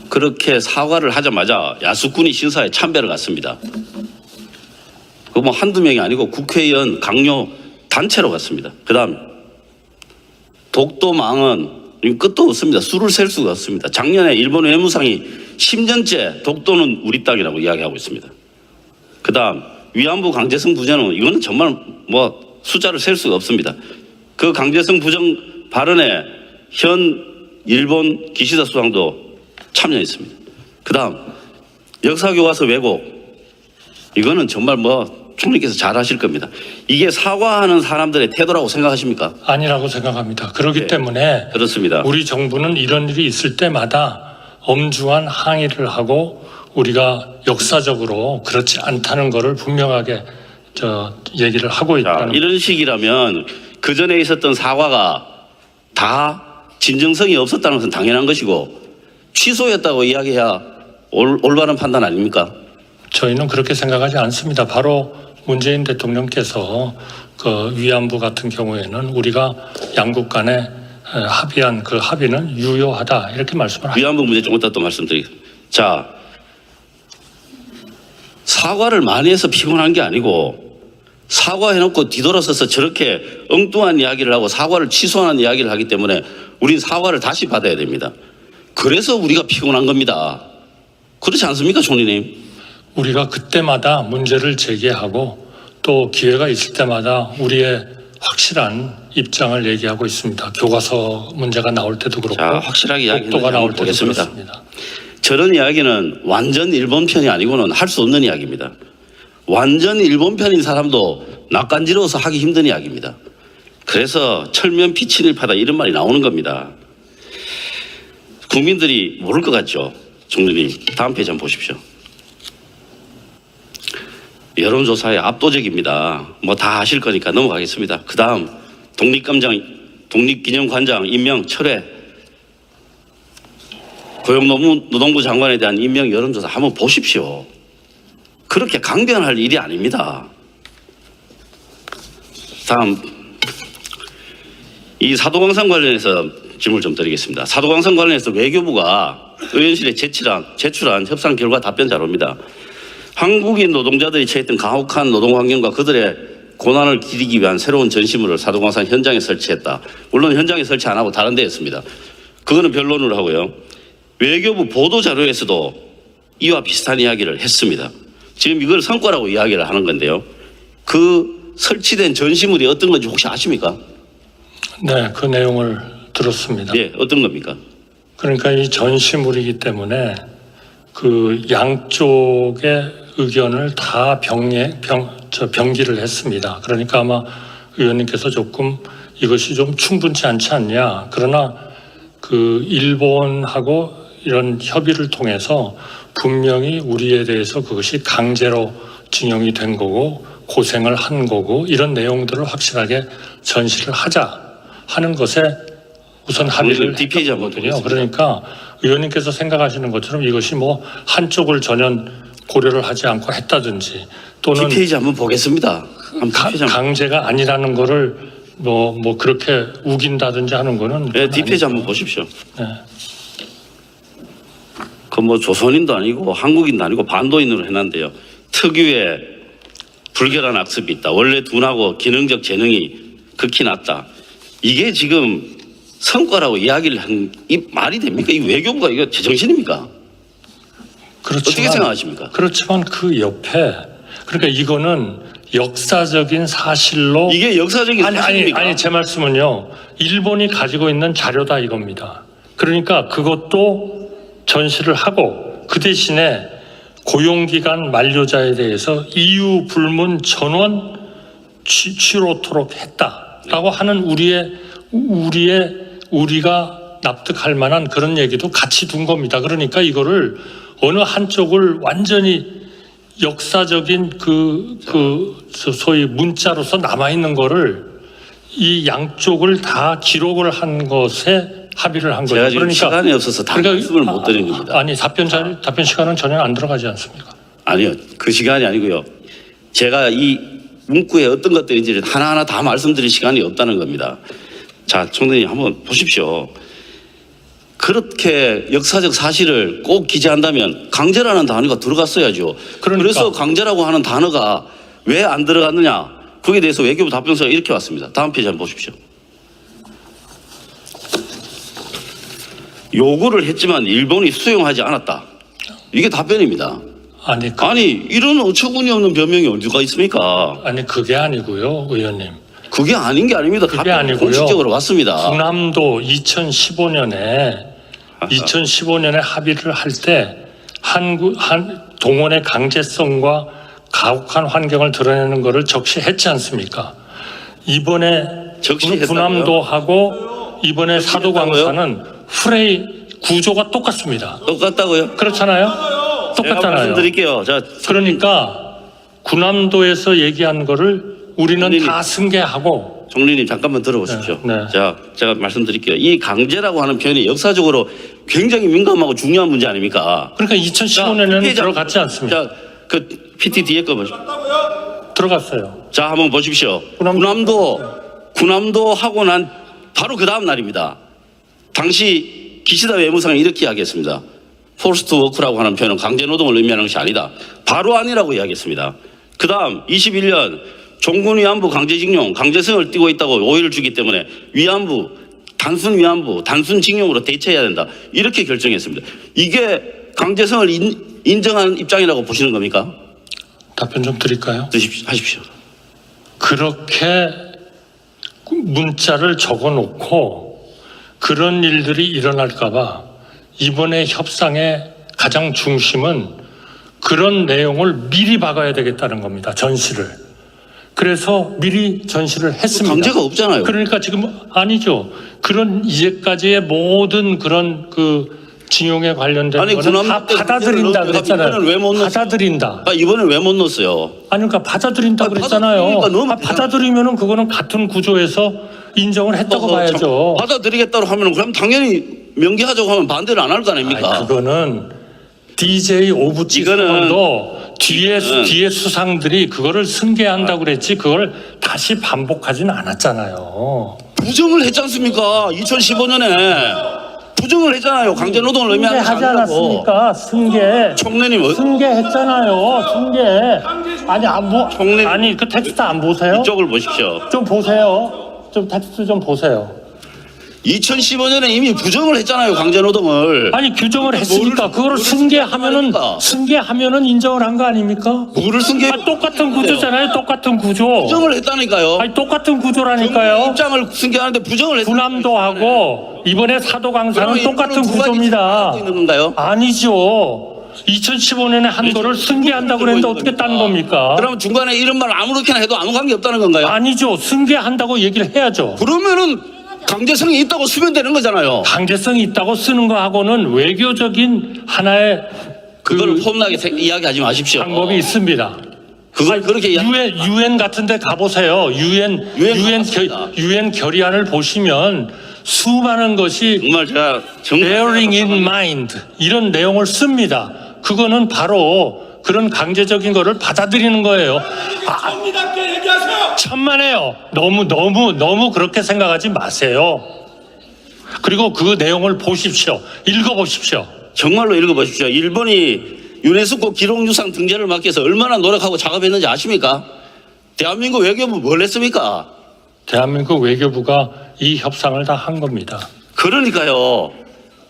그렇게 사과를 하자마자 야수꾼이 신사에 참배를 갔습니다. 그 뭐 한두 명이 아니고 국회의원 강요 단체로 갔습니다. 그다음 독도망은 끝도 없습니다. 수를 셀 수가 없습니다. 작년에 일본 외무상이 10년째 독도는 우리 땅이라고 이야기하고 있습니다. 그다음 위안부 강제성 부정은 이거는 정말 뭐 숫자를 셀 수가 없습니다. 그 강제성 부정 발언에 현 일본 기시다 수상도 참여했습니다. 그다음 역사교과서 왜곡 이거는 정말 뭐 총리께서 잘 하실 겁니다. 이게 사과하는 사람들의 태도라고 생각하십니까? 아니라고 생각합니다. 그렇기 네, 때문에 그렇습니다. 우리 정부는 이런 일이 있을 때마다 엄중한 항의를 하고 우리가 역사적으로 그렇지 않다는 것을 분명하게 얘기를 하고 있다는. 이런 식이라면 그 전에 있었던 사과가 다 진정성이 없었다는 것은 당연한 것이고 취소였다고 이야기해야 올바른 판단 아닙니까? 저희는 그렇게 생각하지 않습니다. 바로 문재인 대통령께서 그 위안부 같은 경우에는 우리가 양국 간에 합의한 그 합의는 유효하다 이렇게 말씀을 하셨습니다. 위안부 문제 조금 이따 또 말씀드리겠습니다. 자, 사과를 많이 해서 피곤한 게 아니고 사과해놓고 뒤돌아서서 저렇게 엉뚱한 이야기를 하고 사과를 취소하는 이야기를 하기 때문에 우린 사과를 다시 받아야 됩니다. 그래서 우리가 피곤한 겁니다. 그렇지 않습니까, 총리님? 우리가 그때마다 문제를 제기하고 또 기회가 있을 때마다 우리의 확실한 입장을 얘기하고 있습니다. 교과서 문제가 나올 때도 그렇고 자, 확실하게 이야기는 독도가 나올 때도 보겠습니다. 그렇습니다. 저런 이야기는 완전 일본 편이 아니고는 할 수 없는 이야기입니다. 완전 일본 편인 사람도 낯간지러워서 하기 힘든 이야기입니다. 그래서 철면 피친일파다 이런 말이 나오는 겁니다. 국민들이 모를 것 같죠? 총리님, 다음 페이지 한번 보십시오. 여론조사에 압도적입니다. 뭐 다 아실 거니까 넘어가겠습니다. 그 다음 독립기념관장 임명 철회, 고용노동부 장관에 대한 임명 여론조사 한번 보십시오. 그렇게 강변할 일이 아닙니다. 다음 이 사도광산 관련해서 질문 좀 드리겠습니다. 사도광산 관련해서 외교부가 의원실에 제출한 협상 결과 답변 자료입니다. 한국인 노동자들이 처했던 가혹한 노동환경과 그들의 고난을 기리기 위한 새로운 전시물을 사도광산 현장에 설치했다. 물론 현장에 설치 안 하고 다른 데 했습니다. 그거는 변론을 하고요. 외교부 보도자료에서도 이와 비슷한 이야기를 했습니다. 지금 이걸 성과라고 이야기를 하는 건데요. 그 설치된 전시물이 어떤 건지 혹시 아십니까? 네, 그 내용을 들었습니다. 예, 어떤 겁니까? 그러니까 이 전시물이기 때문에 그 양쪽의 의견을 다 병기를 했습니다. 그러니까 아마 의원님께서 조금 이것이 좀 충분치 않지 않냐. 그러나 그 일본하고 이런 협의를 통해서 분명히 우리에 대해서 그것이 강제로 징용이 된 거고 고생을 한 거고 이런 내용들을 확실하게 전시를 하자 하는 것에 우선 합의를 뒷페이지 한번 했거든요. 그러니까 의원님께서 생각하시는 것처럼 이것이 뭐 한쪽을 전혀 고려를 하지 않고 했다든지 또는 뒷페이지 한번 보겠습니다. 강제가 아니라는 거를 뭐 그렇게 우긴다든지 하는 거는 네, 뒷페이지 한번 보십시오. 네. 그 뭐 조선인도 아니고 한국인도 아니고 반도인으로 해놨는데요. 특유의 불결한 악습이 있다. 원래 둔하고 기능적 재능이 극히 낮다. 이게 지금 성과라고 이야기를 한 이 말이 됩니까? 이 외교부가 이거 제정신입니까? 그렇지만, 어떻게 생각하십니까? 그렇지만 그 옆에 그러니까 이거는 역사적인 사실로 이게 역사적인 사실입니까? 아니 제 말씀은요. 일본이 가지고 있는 자료다 이겁니다. 그러니까 그것도 전시를 하고 그 대신에 고용기간 만료자에 대해서 이유 불문 전원 취로토록 했다라고 하는 우리가 납득할 만한 그런 얘기도 같이 둔 겁니다. 그러니까 이거를 어느 한쪽을 완전히 역사적인 소위 문자로서 남아있는 거를 이 양쪽을 다 기록을 한 것에 합의를 한 거죠. 제가 지금 시간이 없어서 다 말씀을 못 드리는 겁니다. 아니 답변 시간은 전혀 안 들어가지 않습니까? 아니요. 그 시간이 아니고요. 제가 이 문구에 어떤 것들인지 하나하나 다 말씀드릴 시간이 없다는 겁니다. 자, 총장님 한번 보십시오. 그렇게 역사적 사실을 꼭 기재한다면 강제라는 단어가 들어갔어야죠. 그러니까. 그래서 강제라고 하는 단어가 왜 안 들어갔느냐. 거기에 대해서 외교부 답변서가 이렇게 왔습니다. 다음 페이지 한번 보십시오. 요구를 했지만 일본이 수용하지 않았다. 이게 답변입니다. 아니 이런 어처구니 없는 변명이 어디가 있습니까? 아니 그게 아니고요, 의원님. 그게 아닌 게 아닙니다. 그게 답변이 아니고요. 공식적으로 왔습니다. 군함도 2015년에 합의를 할 때 동원의 강제성과 가혹한 환경을 드러내는 것을 적시했지 않습니까? 이번에 적시했다고요? 군함도 하고 이번에 사도광사는 프레이 구조가 똑같습니다. 똑같다고요? 그렇잖아요? 제가 똑같잖아요. 말씀드릴게요. 자, 그러니까 군함도에서 얘기한 거를 우리는 총리님. 다 승계하고. 총리님 잠깐만 들어보십시오. 네, 네. 자, 제가 말씀드릴게요. 이 강제라고 하는 표현이 역사적으로 굉장히 민감하고 중요한 문제 아닙니까? 그러니까 2015년에는 들어갔지 않습니까? 자, 그 PT 뒤에 거 보십시오. 들어갔어요. 자, 한번 보십시오. 군함도 하고 난 바로 그 다음 날입니다. 당시 기시다 외무상이 이렇게 이야기했습니다. 포스트 워크라고 하는 표현은 강제 노동을 의미하는 것이 아니다. 바로 아니라고 이야기했습니다. 그 다음 21년 종군 위안부 강제징용, 강제성을 띠고 있다고 오해를 주기 때문에 위안부, 단순 징용으로 대체해야 된다. 이렇게 결정했습니다. 이게 강제성을 인정하는 입장이라고 보시는 겁니까? 답변 좀 드릴까요? 하십시오. 그렇게 문자를 적어놓고 그런 일들이 일어날까봐 이번에 협상의 가장 중심은 그런 내용을 미리 박아야 되겠다는 겁니다. 전시를. 그래서 미리 전시를 했습니다. 강제가 없잖아요. 그러니까 지금 아니죠. 그런 이제까지의 모든 그런 그 징용에 관련된 아니, 거는 다 군함도 받아들인다 때문에 그랬잖아요. 이번에는 왜 못 넣었어요? 받아들인다. 이번엔 왜 못 넣었어요? 아니 그러니까 받아들인다 아니, 그랬잖아요. 받아들이니까 넣으면 받아들이면은 그거는 같은 구조에서 인정을 했다고 봐야죠. 받아들이겠다고 하면 그럼 당연히 명기하자고 하면 반대를 안 할 거 아닙니까? 아니, 그거는 DJ 오부치 수상도 뒤에 수상들이 그거를 승계한다고 그랬지 그걸 다시 반복하지는 않았잖아요. 부정을 했지 않습니까? 2015년에 부정을 했잖아요. 강제 노동을 의미하는 것이 승계하지 아니라고. 않았습니까? 승계. 총리님 승계했잖아요. 승계. 총리- 아니 그 텍스트 안 보세요? 이쪽을 보십시오. 좀 보세요. 좀 텍스트 좀 보세요. 2015년에 이미 부정을 했잖아요. 강제 노동을. 아니 규정을 했으니까 그거를 승계하면은 인정을 한 거 아닙니까? 누구를 승계? 똑같은 구조잖아요. 똑같은 구조. 부정을 했다니까요. 아니 똑같은 구조라니까요. 입장을 승계하는데 부정을 했. 군함도 하고 이번에 사도광사는 그럼 똑같은 이거는 두 가지 구조입니다. 하고 있는 건가요? 아니죠. 2015년에 한 거를 승계한다고 그랬는데 어떻게 딴 겁니까? 그러면 중간에 이런 말 아무렇게나 해도 아무 관계 없다는 건가요? 아니죠. 승계한다고 얘기를 해야죠. 그러면은 강제성이 있다고 쓰면 되는 거잖아요. 강제성이 있다고 쓰는 거하고는 외교적인 하나의 그걸 폼나게 이야기하지 마십시오. 방법이 있습니다. 그걸 그렇게 유엔 같은데 가보세요. 유엔 결의안을 보시면 수많은 것이 정말 제가 bearing in mind 이런 내용을 씁니다. 그거는 바로 그런 강제적인 거를 받아들이는 거예요. 정리답게 얘기하세요. 천만에요. 너무 그렇게 생각하지 마세요. 그리고 그 내용을 보십시오. 읽어보십시오. 정말로 읽어보십시오. 일본이 유네스코 기록유산 등재를 막기 위해서 얼마나 노력하고 작업했는지 아십니까? 대한민국 외교부 뭘 했습니까? 대한민국 외교부가 이 협상을 다 한 겁니다. 그러니까요.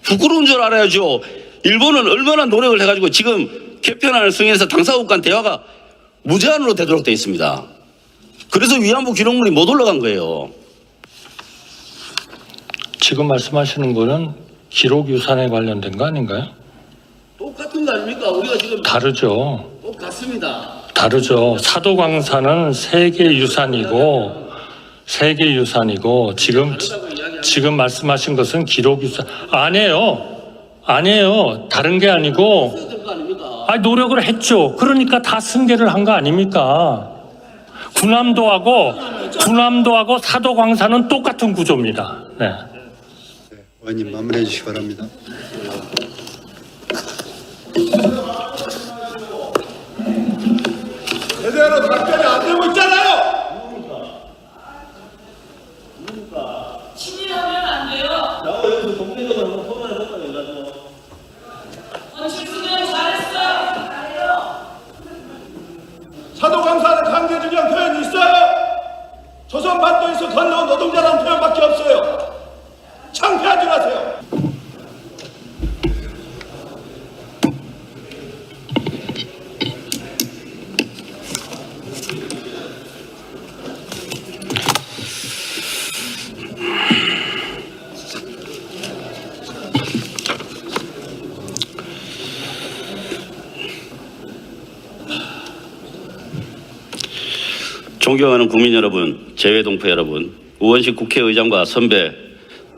부끄러운 줄 알아야죠. 일본은 얼마나 노력을 해가지고 지금 개편안을 승인해서 당사국 간 대화가 무제한으로 되도록 되어 있습니다. 그래서 위안부 기록물이 못 올라간 거예요. 지금 말씀하시는 거는 기록유산에 관련된 거 아닌가요? 똑같은 거 아닙니까? 우리가 지금 다르죠. 똑같습니다. 다르죠. 사도광사는 세계유산이고 지금 말씀하신 것은 기록유산 아니에요. 다른 게 아니고 노력을 했죠. 그러니까 다 승계를 한 거 아닙니까? 군함도하고 사도광사는 똑같은 구조입니다. 네. 의원님 마무리해 주시기 바랍니다. 제대로 답변이 안 되고 있잖아요. 친일하면 안 돼요. 존경하는 국민 여러분, 재외동포 여러분, 우원식 국회의장과 선배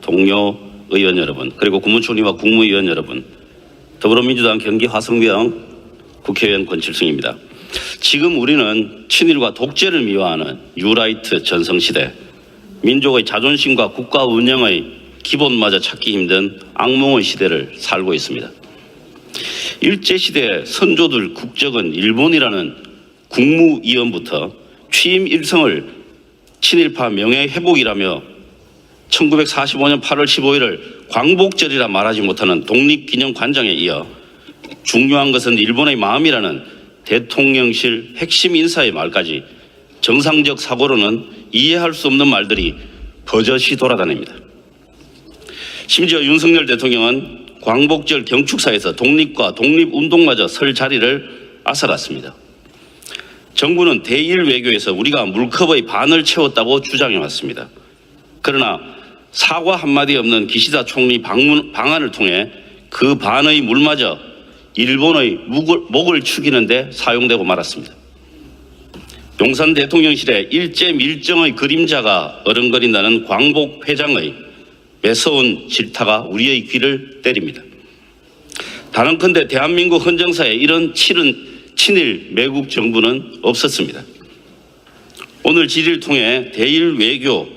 동료 의원 여러분, 그리고 국무총리와 국무위원 여러분, 더불어민주당 경기 화성병 국회의원 권칠승입니다. 지금 우리는 친일과 독재를 미화하는 뉴라이트 전성시대, 민족의 자존심과 국가 운영의 기본마저 찾기 힘든 악몽의 시대를 살고 있습니다. 일제시대 선조들 국적은 일본이라는 국무위원부터 취임 일성을 친일파 명예회복이라며 1945년 8월 15일을 광복절이라 말하지 못하는 독립기념관장에 이어 중요한 것은 일본의 마음이라는 대통령실 핵심 인사의 말까지 정상적 사고로는 이해할 수 없는 말들이 버젓이 돌아다닙니다. 심지어 윤석열 대통령은 광복절 경축사에서 독립과 독립운동마저 설 자리를 앗아갔습니다. 정부는 대일 외교에서 우리가 물컵의 반을 채웠다고 주장해왔습니다. 그러나 사과 한마디 없는 기시다 총리 방안을 통해 그 반의 물마저 일본의 목을 축이는 데 사용되고 말았습니다. 용산 대통령실에 일제 밀정의 그림자가 어른거린다는 광복 회장의 매서운 질타가 우리의 귀를 때립니다. 단언컨대 대한민국 헌정사에 이런 친일 매국 정부는 없었습니다. 오늘 질의를 통해 대일 외교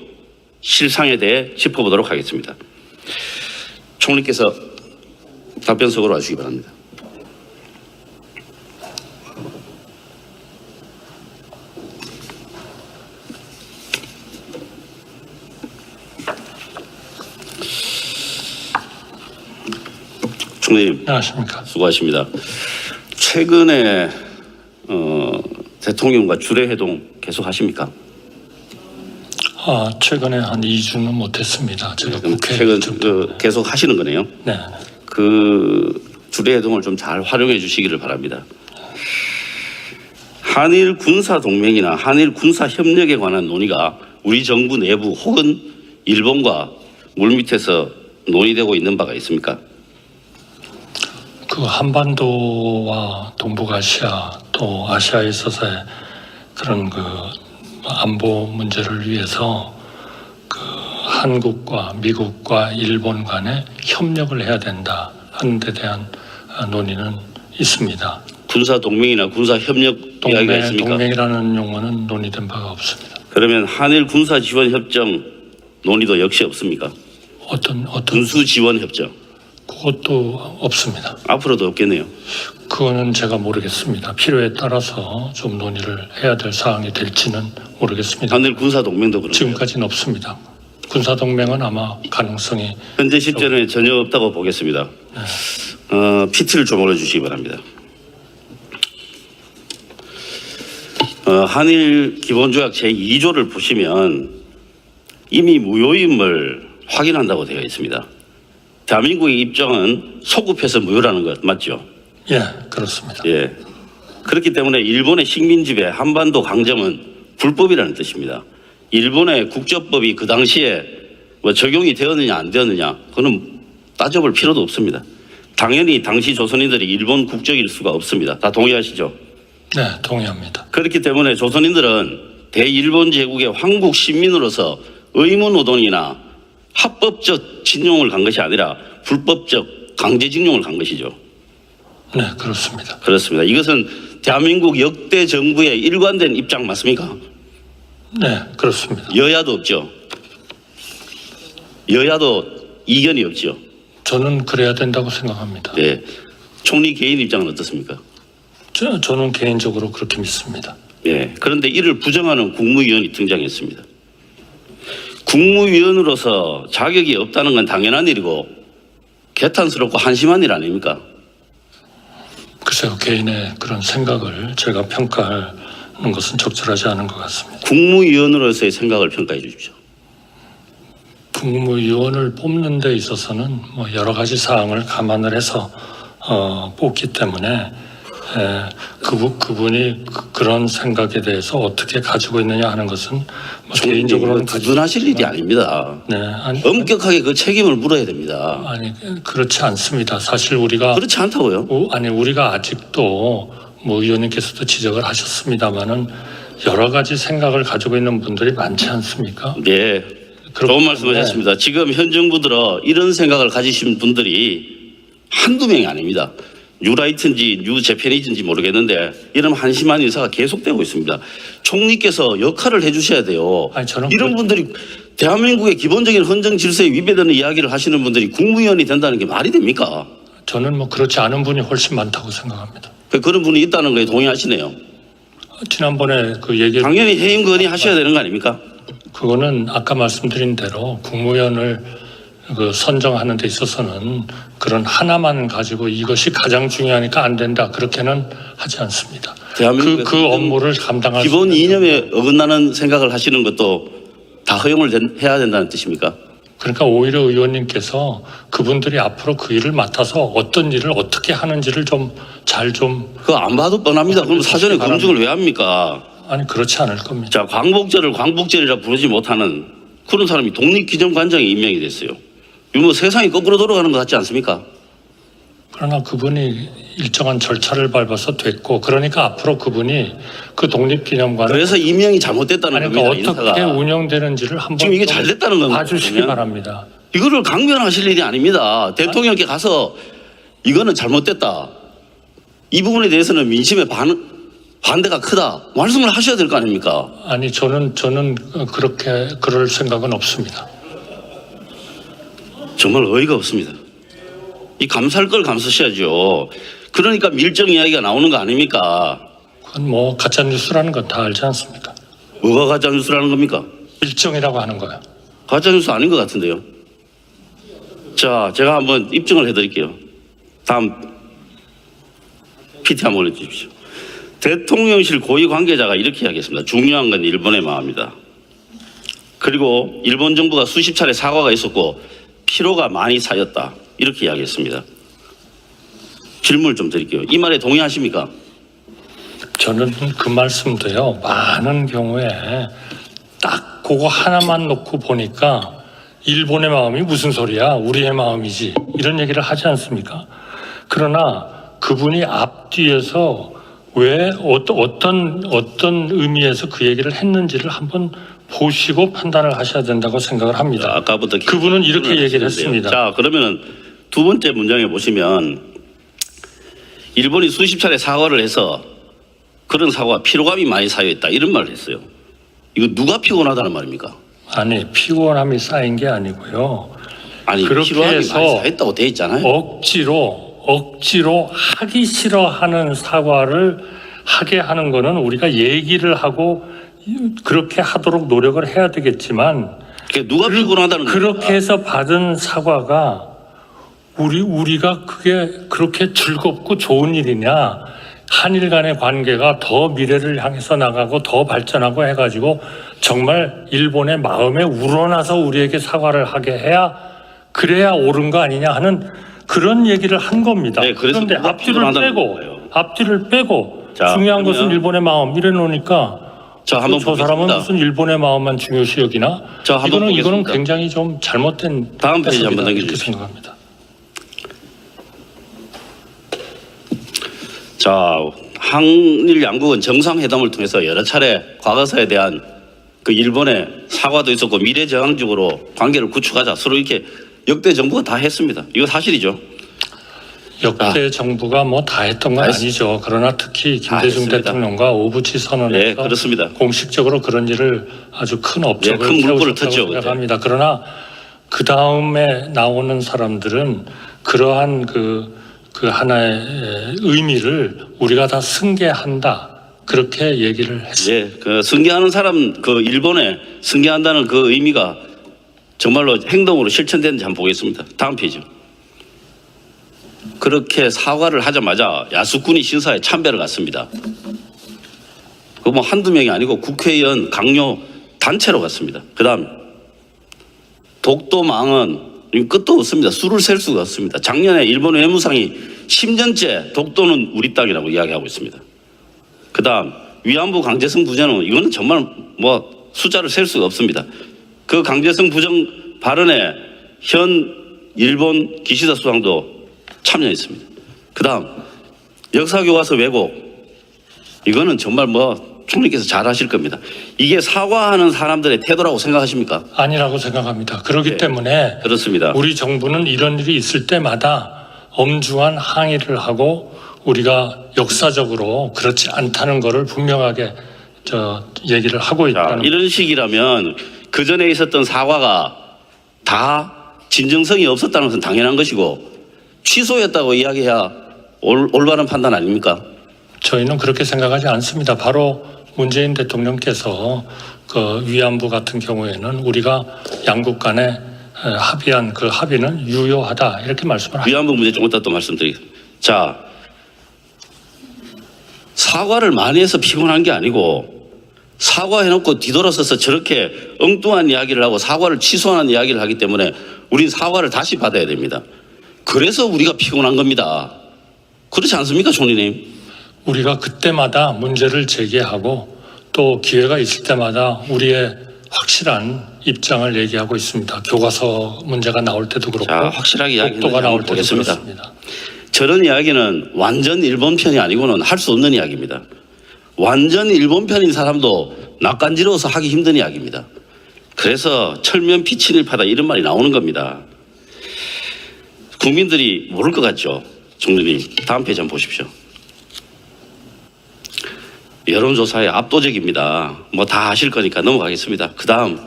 실상에 대해 짚어보도록 하겠습니다. 총리께서 답변석으로 와주시기 바랍니다. 총리님, 안녕하십니까. 수고하십니다. 최근에 대통령과 주례회동 계속 하십니까? 최근에 한 2주는 못했습니다. 제가 국회 최근 계속 하시는 거네요. 네. 그 주례회동을 좀 잘 활용해 주시기를 바랍니다. 한일 군사 동맹이나 한일 군사 협력에 관한 논의가 우리 정부 내부 혹은 일본과 물밑에서 논의되고 있는 바가 있습니까? 그 한반도와 동북아시아 또 아시아에 있어서의 그런 그 안보 문제를 위해서 그 한국과 미국과 일본 간에 협력을 해야 된다 하는 데 대한 논의는 있습니다. 군사 동맹이나 군사 협력 이야기가 있습니까? 동맹이라는 용어는 논의된 바가 없습니다. 그러면 한일 군사 지원 협정 논의도 역시 없습니까? 어떤 군수 지원 협정 그것도 없습니다. 앞으로도 없겠네요. 그거는 제가 모르겠습니다. 필요에 따라서 좀 논의를 해야 될 사항이 될지는 모르겠습니다. 한일 군사 동맹도 그런가요? 지금까지는 없습니다. 군사 동맹은 아마 가능성이 현재 시점에 전혀 없다고 보겠습니다. PT를 좀 올려주시기 바랍니다. 한일 기본조약 제2조를 보시면 이미 무효임을 확인한다고 되어 있습니다. 대한민국의 입장은 소급해서 무효라는 것 맞죠? 예, 그렇습니다. 예. 그렇기 때문에 일본의 식민지배 한반도 강점은 불법이라는 뜻입니다. 일본의 국적법이 그 당시에 뭐 적용이 되었느냐 안 되었느냐 그거는 따져볼 필요도 없습니다. 당연히 당시 조선인들이 일본 국적일 수가 없습니다. 다 동의하시죠? 네, 동의합니다. 그렇기 때문에 조선인들은 대일본 제국의 황국 시민으로서 의무노동이나 합법적 징용을 간 것이 아니라 불법적 강제징용을 간 것이죠. 네, 그렇습니다. 그렇습니다. 이것은 대한민국 역대 정부의 일관된 입장 맞습니까? 네, 그렇습니다. 여야도 없죠. 여야도 이견이 없죠. 저는 그래야 된다고 생각합니다. 네. 총리 개인 입장은 어떻습니까? 저는 개인적으로 그렇게 믿습니다. 예. 그런데 이를 부정하는 국무위원이 등장했습니다. 국무위원으로서 자격이 없다는 건 당연한 일이고 개탄스럽고 한심한 일 아닙니까? 글쎄요, 개인의 그런 생각을 제가 평가하는 것은 적절하지 않은 것 같습니다. 국무위원으로서의 생각을 평가해 주십시오. 국무위원을 뽑는 데 있어서는 뭐 여러 가지 사항을 감안을 해서 뽑기 때문에 그분이 그런 생각에 대해서 어떻게 가지고 있느냐 하는 것은 뭐 개인적으로는 두둔하실 일이 아닙니다. 네, 엄격하게 그 책임을 물어야 됩니다. 아니 그렇지 않습니다. 사실 우리가 그렇지 않다고요? 우리가 아직도 뭐 의원님께서도 지적을 하셨습니다마는 여러 가지 생각을 가지고 있는 분들이 많지 않습니까? 네, 그렇기 좋은 말씀하셨습니다. 지금 현 정부 들어 이런 생각을 가지신 분들이 한두 명이 아닙니다. 뉴라이트인지 뉴재팬이든지 모르겠는데 이런 한심한 인사가 계속되고 있습니다. 총리께서 역할을 해주셔야 돼요. 아니, 저는 이런 분들이 대한민국의 기본적인 헌정 질서에 위배되는 이야기를 하시는 분들이 국무위원이 된다는 게 말이 됩니까? 저는 뭐 그렇지 않은 분이 훨씬 많다고 생각합니다. 그런 분이 있다는 거에 동의하시네요. 지난번에 그 얘기 당연히 해임 건의하셔야 되는 거 아닙니까? 그거는 아까 말씀드린 대로 국무위원을 그 선정하는 데 있어서는 그런 하나만 가지고 이것이 가장 중요하니까 안 된다 그렇게는 하지 않습니다. 대한민국에서 그 업무를 감당할 기본 수 있는 이념에 어긋나는 생각을 하시는 것도 다 허용을 해야 된다는 뜻입니까? 그러니까 오히려 의원님께서 그분들이 앞으로 그 일을 맡아서 어떤 일을 어떻게 하는지를 그거 안 봐도 뻔합니다. 그럼 사전에 검증을 왜 합니까? 아니 그렇지 않을 겁니다. 자, 광복절을 광복절이라 부르지 못하는 그런 사람이 독립기념관장에 임명이 됐어요. 이거 뭐 세상이 거꾸로 돌아가는 것 같지 않습니까? 그러나 그분이 일정한 절차를 밟아서 됐고 그러니까 앞으로 그분이 그 독립기념관을 그래서 임명이 잘못됐다는 아니, 겁니다. 그러니까 어떻게 인사가. 운영되는지를 한번 지금 이게 잘 됐다는 겁니다. 봐주시기 그러면. 바랍니다. 이거를 강변하실 일이 아닙니다. 대통령께 가서 이거는 잘못됐다. 이 부분에 대해서는 민심의 반대가 크다. 말씀을 하셔야 될 거 아닙니까? 아니 저는 그렇게 그럴 생각은 없습니다. 정말 어이가 없습니다. 이 감사할 걸 감사하셔야죠. 그러니까 밀정 이야기가 나오는 거 아닙니까? 그건 뭐 가짜 뉴스라는 건 다 알지 않습니까? 뭐가 가짜뉴스라는 겁니까? 일정이라고 하는 거예요. 가짜뉴스 아닌 것 같은데요. 자, 제가 한번 입증을 해드릴게요. 다음 PT 한번 올려주십시오. 대통령실 고위 관계자가 이렇게 이야기했습니다. 중요한 건 일본의 마음이다. 그리고 일본 정부가 수십 차례 사과가 있었고 피로가 많이 쌓였다. 이렇게 이야기했습니다. 질문을 좀 드릴게요. 이 말에 동의하십니까? 저는 그 말씀도요. 많은 경우에 딱 그거 하나만 놓고 보니까 일본의 마음이 무슨 소리야? 우리의 마음이지. 이런 얘기를 하지 않습니까? 그러나 그분이 앞뒤에서 왜 어떤 의미에서 그 얘기를 했는지를 한번 보시고 판단을 하셔야 된다고 생각을 합니다. 자, 아까부터 그분은 이렇게 얘기를 하시는데요. 했습니다. 자, 그러면은 두 번째 문장에 보시면 일본이 수십 차례 사과를 해서 그런 사과가 피로감이 많이 쌓여있다 이런 말을 했어요. 이거 누가 피곤하다는 말입니까? 아니 피곤함이 쌓인 게 아니고요. 아니 그렇게 피로감이 해서 많이 쌓였다고 돼 있잖아요. 억지로 하기 싫어하는 사과를 하게 하는 거는 우리가 얘기를 하고 그렇게 하도록 노력을 해야 되겠지만 그게 누가 피곤하다는 겁니까? 그렇게 해서 받은 사과가 우리가 그게 그렇게 즐겁고 좋은 일이냐? 한일 간의 관계가 더 미래를 향해서 나가고 더 발전하고 해가지고 정말 일본의 마음에 우러나서 우리에게 사과를 하게 해야 그래야 옳은 거 아니냐 하는 그런 얘기를 한 겁니다. 네, 그래서 그런데 누가 피곤하다는 거예요. 앞뒤를 빼고 자, 중요한 그러면- 것은 일본의 마음 이래 놓으니까 자, 한번 저 사람은 보겠습니다. 무슨 일본의 마음만 중요시 여기나? 자, 한번 이거는 보겠습니다. 굉장히 좀 잘못된 다음 페이지 해석이다, 한번 이렇게 넘겨주십시오. 생각합니다. 자, 한일 양국은 정상회담을 통해서 여러 차례 과거사에 대한 그 일본의 사과도 있었고 미래지향적으로 관계를 구축하자 서로 이렇게 역대 정부가 다 했습니다. 이거 사실이죠. 역대 정부가 뭐 다 했던 건 다 아니죠. 그러나 특히 다 김대중 했습니다. 대통령과 오부치 선언에서 네, 그렇습니다. 공식적으로 그런 일을 아주 큰 업적을 큰 물꼬를 세우셨다고 텄죠, 그때. 생각합니다. 그러나 그 다음에 나오는 사람들은 그러한 그 하나의 의미를 우리가 다 승계한다. 그렇게 얘기를 했습니다. 예, 그 승계하는 사람, 그 일본에 승계한다는 그 의미가 정말로 행동으로 실천되는지 한번 보겠습니다. 다음 페이지. 그렇게 사과를 하자마자 야수꾼이 신사에 참배를 갔습니다. 그 뭐 한두 명이 아니고 국회의원 강요 단체로 갔습니다. 그다음 독도망은 끝도 없습니다. 수를 셀 수가 없습니다. 작년에 일본 외무상이 10년째 독도는 우리 땅이라고 이야기하고 있습니다. 그다음 위안부 강제성 부정은 이거는 정말 뭐 숫자를 셀 수가 없습니다. 그 강제성 부정 발언에 현 일본 기시다 수상도 참여했습니다. 그다음 역사교과서 왜곡 이거는 정말 뭐 총리께서 잘 아실 겁니다. 이게 사과하는 사람들의 태도라고 생각하십니까? 아니라고 생각합니다. 그렇기 네. 때문에 그렇습니다. 우리 정부는 이런 일이 있을 때마다 엄중한 항의를 하고 우리가 역사적으로 그렇지 않다는 것을 분명하게 얘기를 하고 자, 있다는 이런 식이라면 그 전에 있었던 사과가 다 진정성이 없었다는 것은 당연한 것이고 취소였다고 이야기해야 올바른 판단 아닙니까? 저희는 그렇게 생각하지 않습니다. 바로 문재인 대통령께서 그 위안부 같은 경우에는 우리가 양국 간에 합의한 그 합의는 유효하다 이렇게 말씀을 하셨습니다. 위안부 문제 좀 이따 또 말씀드리겠습니다. 자, 사과를 많이 해서 피곤한 게 아니고 사과해놓고 뒤돌아서서 저렇게 엉뚱한 이야기를 하고 사과를 취소하는 이야기를 하기 때문에 우린 사과를 다시 받아야 됩니다. 그래서 우리가 피곤한 겁니다. 그렇지 않습니까, 총리님? 우리가 그때마다 문제를 제기하고 또 기회가 있을 때마다 우리의 확실한 입장을 얘기하고 있습니다. 교과서 문제가 나올 때도 그렇고 자, 확실하게 이야기하는 독도가 나올 한번 때도 보겠습니다. 그렇습니다. 저런 이야기는 완전 일본 편이 아니고는 할 수 없는 이야기입니다. 완전 일본 편인 사람도 낯간지러워서 하기 힘든 이야기입니다. 그래서 철면 피친일파다 이런 말이 나오는 겁니다. 국민들이 모를 것 같죠? 총리님, 다음 페이지 한번 보십시오. 여론조사에 압도적입니다. 뭐 다 아실 거니까 넘어가겠습니다. 그 다음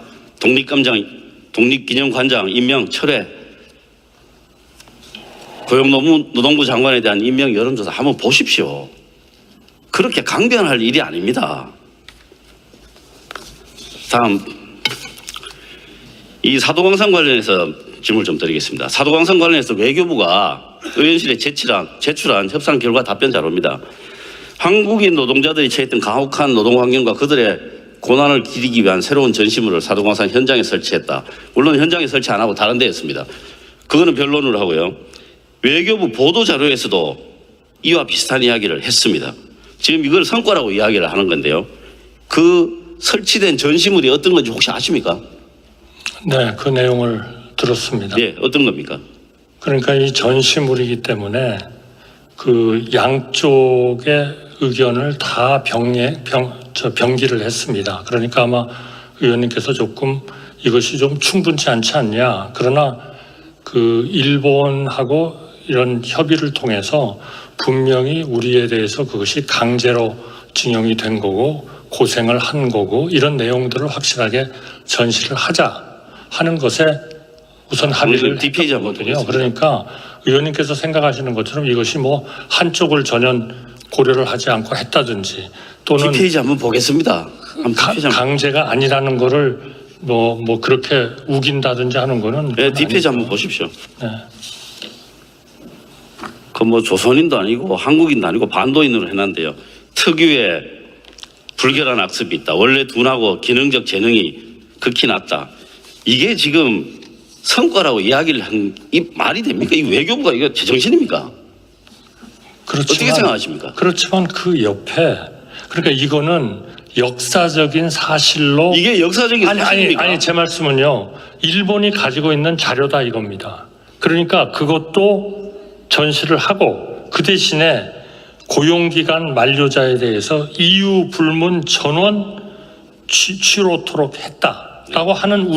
독립기념관장 임명 철회, 고용노동부 장관에 대한 임명 여론조사 한번 보십시오. 그렇게 강변할 일이 아닙니다. 다음, 이 사도광산 관련해서 질문 좀 드리겠습니다. 사도광산 관련해서 외교부가 의원실에 제출한 협상 결과 답변 자료입니다. 한국인 노동자들이 처했던 가혹한 노동 환경과 그들의 고난을 기리기 위한 새로운 전시물을 사도광산 현장에 설치했다. 물론 현장에 설치 안 하고 다른 데 했습니다. 그거는 변론을 하고요. 외교부 보도 자료에서도 이와 비슷한 이야기를 했습니다. 지금 이걸 성과라고 이야기를 하는 건데요. 그 설치된 전시물이 어떤 건지 혹시 아십니까? 네, 그 내용을 들었습니다. 예, 어떤 겁니까? 그러니까 이 전시물이기 때문에 그 양쪽의 의견을 다 병기를 했습니다. 그러니까 아마 의원님께서 조금 이것이 좀 충분치 않지 않냐. 그러나 그 일본하고 이런 협의를 통해서 분명히 우리에 대해서 그것이 강제로 징용이 된 거고 고생을 한 거고 이런 내용들을 확실하게 전시를 하자 하는 것에 우선 합의를 뒷페이지 한번 했거든요. 보겠습니다. 그러니까 의원님께서 생각하시는 것처럼 이것이 뭐 한쪽을 전혀 고려를 하지 않고 했다든지 또는 뒷페이지 한번 보겠습니다. 한번 뒷페이지 한번. 강제가 아니라는 거를 뭐 그렇게 우긴다든지 하는 거는 네, 뒷페이지 아니죠. 한번 보십시오. 네. 그 뭐 조선인도 아니고 한국인도 아니고 반도인으로 해놨는데요. 특유의 불결한 악습이 있다. 원래 둔하고 기능적 재능이 극히 낮다. 이게 지금 성과라고 이야기를 한 이 말이 됩니까? 이 외교부가 이거 제정신입니까? 어떻게 생각하십니까? 그렇지만 그 옆에 그러니까 이거는 역사적인 사실로 이게 역사적인 사실입니까? 아니 제 말씀은요. 일본이 가지고 있는 자료다 이겁니다. 그러니까 그것도 전시를 하고 그 대신에 고용기간 만료자에 대해서 이유 불문 전원 취로토록 했다라고 하는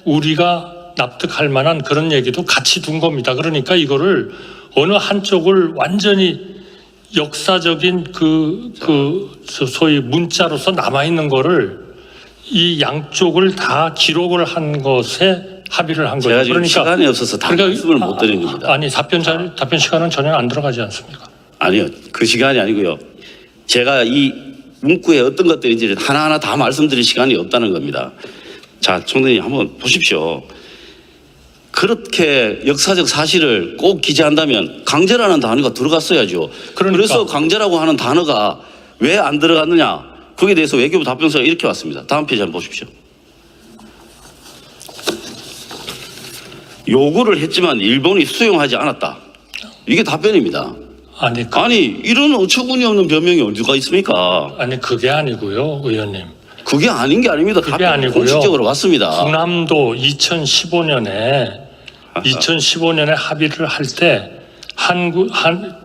우리가 납득할 만한 그런 얘기도 같이 둔 겁니다. 그러니까 이거를 어느 한쪽을 완전히 역사적인 소위 문자로서 남아있는 거를 이 양쪽을 다 기록을 한 것에 합의를 한 거죠. 제가 지금 시간이 없어서 다 말씀을 못 드리는 겁니다. 아니 답변 시간은 전혀 안 들어가지 않습니까? 아니요. 그 시간이 아니고요. 제가 이 문구에 어떤 것들인지 하나하나 다 말씀드릴 시간이 없다는 겁니다. 자, 총장님 한번 보십시오. 그렇게 역사적 사실을 꼭 기재한다면 강제라는 단어가 들어갔어야죠. 그러니까. 그래서 강제라고 하는 단어가 왜 안 들어갔느냐. 거기에 대해서 외교부 답변서가 이렇게 왔습니다. 다음 페이지 한번 보십시오. 요구를 했지만 일본이 수용하지 않았다. 이게 답변입니다. 아니 이런 어처구니없는 변명이 어디가 있습니까? 아니 그게 아니고요, 의원님. 그게 아닌 게 아닙니다. 그게 답변이 아니고요. 공식적으로 왔습니다. 군함도 2015년에 합의를 할 때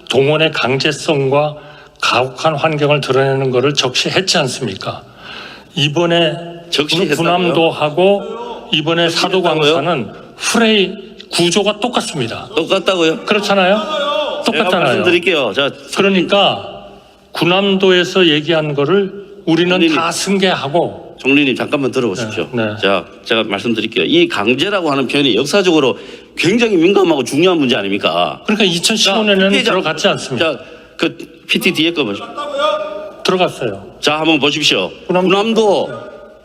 동원의 강제성과 가혹한 환경을 드러내는 것을 적시했지 않습니까? 이번에 적시했다고요? 군함도하고 이번에 사도광산은 프레이 구조가 똑같습니다. 똑같다고요? 그렇잖아요? 제가 똑같잖아요. 말씀드릴게요. 자, 그러니까 군함도에서 얘기한 거를 우리는 총리님. 다 승계하고 총리님 잠깐만 들어보십시오. 네, 네. 자, 제가 말씀드릴게요. 이 강제라고 하는 표현이 역사적으로 굉장히 민감하고 중요한 문제 아닙니까? 그러니까 2015년에는 들어갔지 않습니까? 자, 그 PT 뒤에 거 보십시오. 들어갔어요. 자, 한번 보십시오.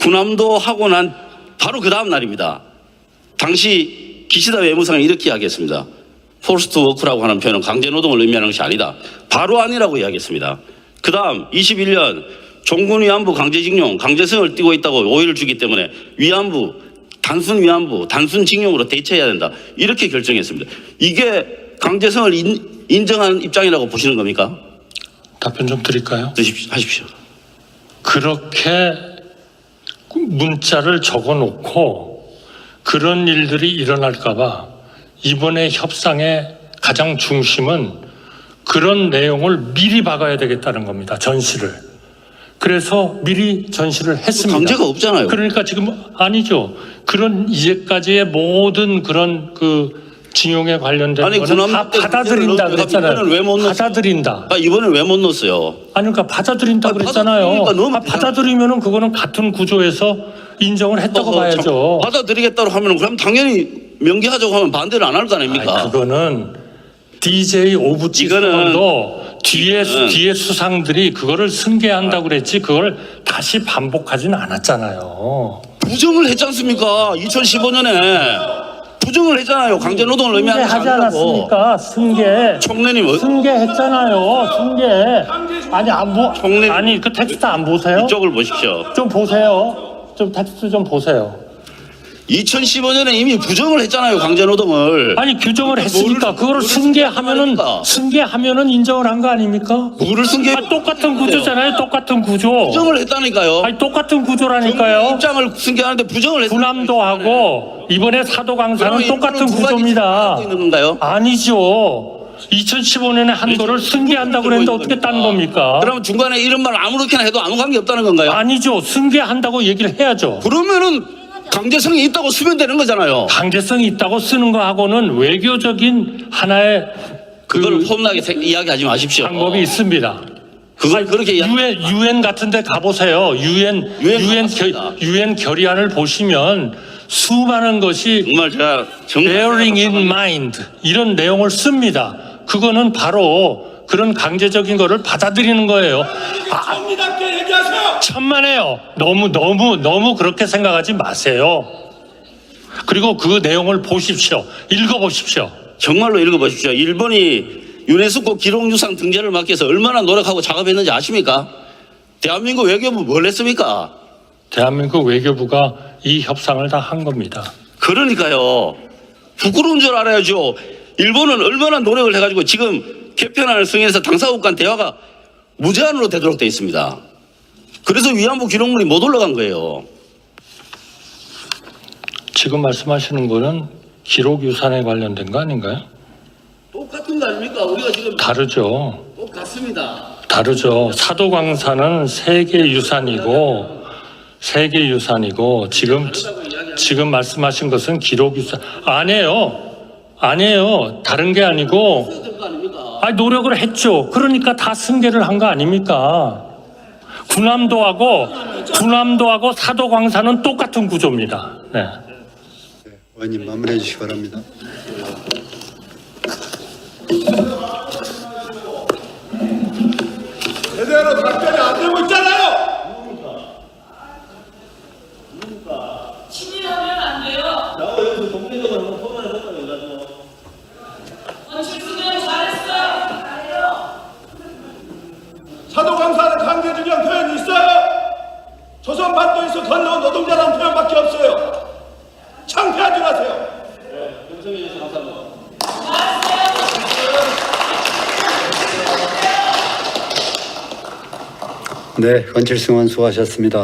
군함도 하고 난 바로 그 다음 날입니다. 당시 기시다 외무상이 이렇게 이야기했습니다. 포스트 워크라고 하는 표현은 강제 노동을 의미하는 것이 아니다. 바로 아니라고 이야기했습니다. 그 다음 21년 종군 위안부 강제징용, 강제성을 띠고 있다고 오해를 주기 때문에 위안부, 단순 징용으로 대체해야 된다. 이렇게 결정했습니다. 이게 강제성을 인정하는 입장이라고 보시는 겁니까? 답변 좀 드릴까요? 하십시오. 그렇게 문자를 적어놓고 그런 일들이 일어날까봐 이번에 협상의 가장 중심은 그런 내용을 미리 박아야 되겠다는 겁니다. 전시를. 그래서 미리 전시를 했습니다. 강제가 없잖아요. 그러니까 지금 아니죠. 그런 이제까지의 모든 그런 그 징용에 관련된 아니, 거는 다 군함도 때 받아들인다 이번에는 그랬잖아요. 왜 못 넣었어요? 받아들인다. 이번에 왜 못 넣었어요? 아니 그러니까 받아들인다 아니, 그랬잖아요. 받아들이니까 넣으면 받아들이면은 그거는 같은 구조에서 인정을 했다고 봐야죠. 받아들이겠다고 하면 그럼 당연히 명기하자고 하면 반대를 안 할 거 아닙니까? 아니, 그거는 DJ 오부치 수상도 뒤에 수상들이 그거를 승계한다고 그랬지 그걸 다시 반복하지는 않았잖아요. 부정을 했지 않습니까? 2015년에 부정을 했잖아요. 강제 노동을 의미하는 것이 승계하지 아니라고. 않았습니까? 승계. 총리님 승계했잖아요. 승계. 총리- 아니 그 텍스트 안 보세요? 이쪽을 보십시오. 좀 보세요. 좀 텍스트 좀 보세요. 2015년에 이미 부정을 했잖아요. 강제 노동을. 아니 규정을 했으니까 그거를 승계하면은 인정을 한 거 아닙니까? 뭐를 승계? 똑같은 구조잖아요. 똑같은 구조. 부정을 했다니까요. 아니 똑같은 정부의 구조라니까요. 입장을 승계하는데 부정을 했어요. 군함도하고 이번에 사도광산은 똑같은 구조입니다. 하고 있는 건가요? 아니죠. 2015년에 한 거를 승계한다고 그랬는데 어떻게 딴 겁니까? 그러면 중간에 이런 말 아무렇게나 해도 아무 관계 없다는 건가요? 아니죠. 승계한다고 얘기를 해야죠. 그러면은 강제성이 있다고 쓰면 되는 거잖아요. 강제성이 있다고 쓰는 거하고는 외교적인 하나의 그걸 폼나게 이야기하지 마십시오. 방법이 있습니다. 그걸 그렇게 유엔 같은 데 가보세요. 유엔 결의안을 보시면 수많은 것이 정말 제가 bearing in mind 이런 내용을 씁니다. 그거는 바로 그런 강제적인 거를 받아들이는 거예요. 정리답게 얘기하세요. 천만에요. 너무 그렇게 생각하지 마세요. 그리고 그 내용을 보십시오. 읽어보십시오. 정말로 읽어보십시오. 일본이 유네스코 기록유산 등재를 막기 위해서 얼마나 노력하고 작업했는지 아십니까? 대한민국 외교부 뭘 했습니까? 대한민국 외교부가 이 협상을 다 한 겁니다. 그러니까요. 부끄러운 줄 알아야죠. 일본은 얼마나 노력을 해가지고 지금 개편안을 승인해서 당사국 간 대화가 무제한으로 되도록 되어 있습니다. 그래서 위안부 기록물이 못 올라간 거예요. 지금 말씀하시는 거는 기록유산에 관련된 거 아닌가요? 똑같은 거 아닙니까? 우리가 지금 다르죠. 똑같습니다. 다르죠. 사도광산은 세계유산이고 지금 말씀하신 것은 기록유산 아니에요. 다른 게 아니고 노력을 했죠. 그러니까 다 승계를 한 거 아닙니까? 군함도하고 사도광산은 똑같은 구조입니다. 네. 의원님 마무리해 주시기 바랍니다. 제대로 답변이 안 되고 있잖아요. 진행하면 안 돼요. 원칙수는 잘했어요. 사도광산은 강제징용 표현이 있어요. 조선반도에서 건너온 노동자라는 표현밖에 없어요. 창피하지 마세요. 네, 권칠승 의원 수고하셨습니다.